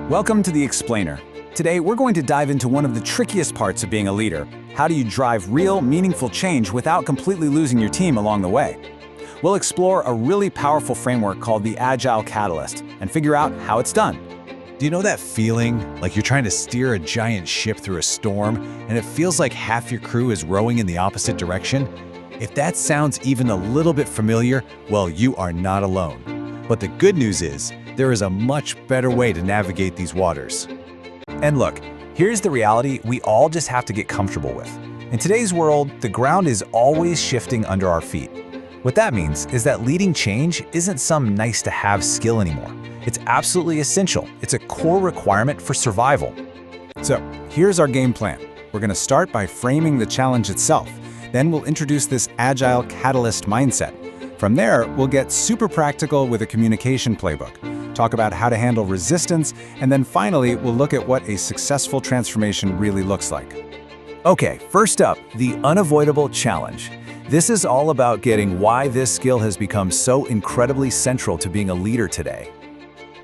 Welcome to The Explainer. Today, we're going to dive into one of the trickiest parts of being a leader. How do you drive real, meaningful change without completely losing your team along the way? We'll explore a really powerful framework called the Agile Catalyst and figure out how it's done. Do you know that feeling like you're trying to steer a giant ship through a storm and it feels like half your crew is rowing in the opposite direction? If that sounds even a little bit familiar, well, you are not alone. But the good news is, there is a much better way to navigate these waters. And look, here's the reality we all just have to get comfortable with. In today's world, the ground is always shifting under our feet. What that means is that leading change isn't some nice-to-have skill anymore. It's absolutely essential. It's a core requirement for survival. So, here's our game plan. We're going to start by framing the challenge itself. Then we'll introduce this Agile Catalyst mindset. From there, we'll get super practical with a communication playbook, talk about how to handle resistance, and then finally, we'll look at what a successful transformation really looks like. Okay, first up, the unavoidable challenge. This is all about getting why this skill has become so incredibly central to being a leader today.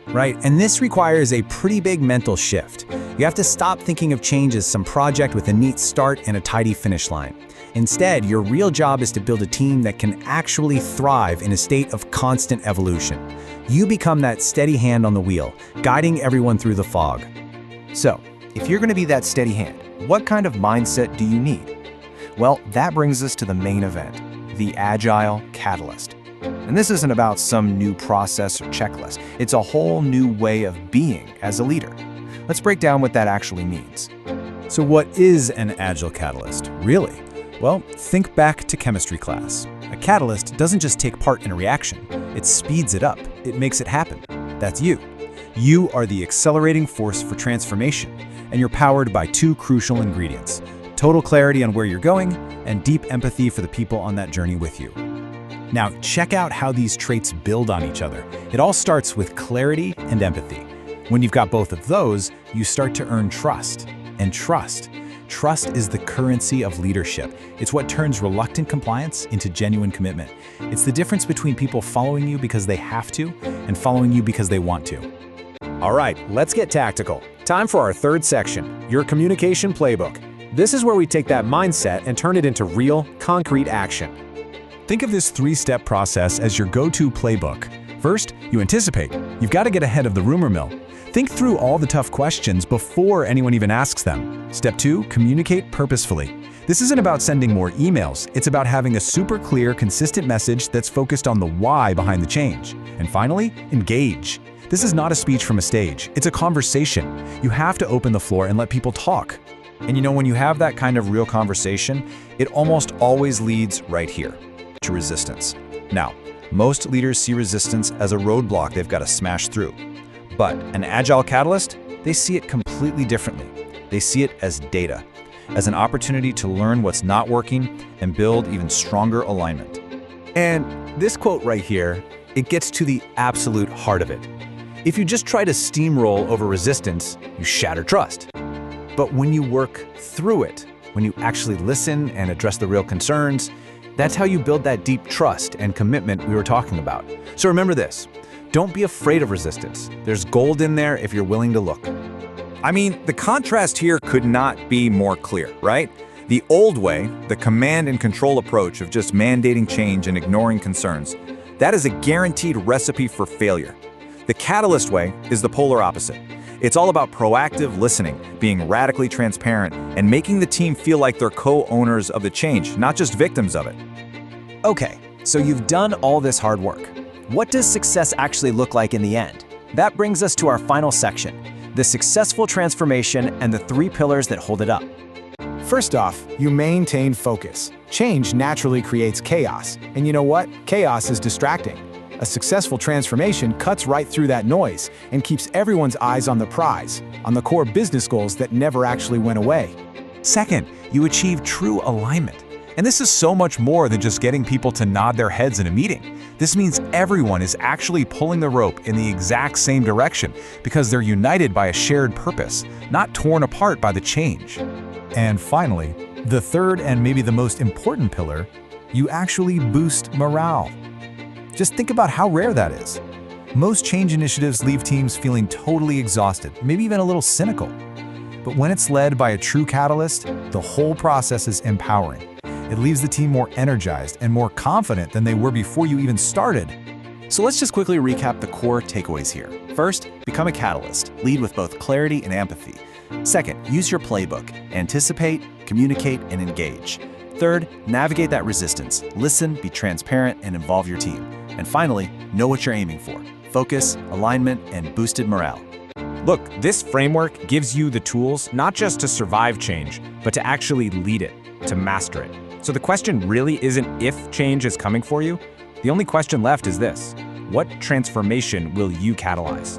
Right, and this requires a pretty big mental shift. You have to stop thinking of change as some project with a neat start and a tidy finish line. Instead, your real job is to build a team that can actually thrive in a state of constant evolution. You become that steady hand on the wheel, guiding everyone through the fog. So, if you're going to be that steady hand, what kind of mindset do you need? Well, that brings us to the main event, the Agile Catalyst. And this isn't about some new process or checklist. It's a whole new way of being as a leader. Let's break down what that actually means. So what is an Agile Catalyst, really? Well, think back to chemistry class. A catalyst doesn't just take part in a reaction. It speeds it up. It makes it happen. That's you. You are the accelerating force for transformation, and you're powered by two crucial ingredients: total clarity on where you're going and deep empathy for the people on that journey with you. Now, check out how these traits build on each other. It all starts with clarity and empathy. When you've got both of those, you start to earn trust. And trust is the currency of leadership. It's what turns reluctant compliance into genuine commitment. It's the difference between people following you because they have to and following you because they want to. All right, let's get tactical. Time for our third section, your communication playbook. This is where we take that mindset and turn it into real, concrete action. Think of this three-step process as your go-to playbook. First, you anticipate. You've got to get ahead of the rumor mill. Think through all the tough questions before anyone even asks them. Step 2, communicate purposefully. This isn't about sending more emails. It's about having a super clear, consistent message that's focused on the why behind the change. And finally, engage. This is not a speech from a stage. It's a conversation. You have to open the floor and let people talk. And you know, when you have that kind of real conversation, it almost always leads right here, to resistance. Now, most leaders see resistance as a roadblock they've got to smash through. But an Agile Catalyst, they see it completely differently. They see it as data, as an opportunity to learn what's not working and build even stronger alignment. And this quote right here, it gets to the absolute heart of it. If you just try to steamroll over resistance, you shatter trust. But when you work through it, when you actually listen and address the real concerns, that's how you build that deep trust and commitment we were talking about. So remember this. Don't be afraid of resistance. There's gold in there if you're willing to look. I mean, the contrast here could not be more clear, right? The old way, the command and control approach of just mandating change and ignoring concerns, that is a guaranteed recipe for failure. The catalyst way is the polar opposite. It's all about proactive listening, being radically transparent, and making the team feel like they're co-owners of the change, not just victims of it. Okay, so you've done all this hard work. What does success actually look like in the end? That brings us to our final section, the successful transformation and the 3 pillars that hold it up. First off, you maintain focus. Change naturally creates chaos. And you know what? Chaos is distracting. A successful transformation cuts right through that noise and keeps everyone's eyes on the prize, on the core business goals that never actually went away. Second, you achieve true alignment. And this is so much more than just getting people to nod their heads in a meeting. This means everyone is actually pulling the rope in the exact same direction because they're united by a shared purpose, not torn apart by the change. And finally, the third and maybe the most important pillar, you actually boost morale. Just think about how rare that is. Most change initiatives leave teams feeling totally exhausted, maybe even a little cynical. But when it's led by a true catalyst, the whole process is empowering. It leaves the team more energized and more confident than they were before you even started. So let's just quickly recap the core takeaways here. First, become a catalyst. Lead with both clarity and empathy. Second, use your playbook. Anticipate, communicate, and engage. Third, navigate that resistance. Listen, be transparent, and involve your team. And finally, know what you're aiming for. Focus, alignment, and boosted morale. Look, this framework gives you the tools not just to survive change, but to actually lead it, to master it. So the question really isn't if change is coming for you. The only question left is this: what transformation will you catalyze?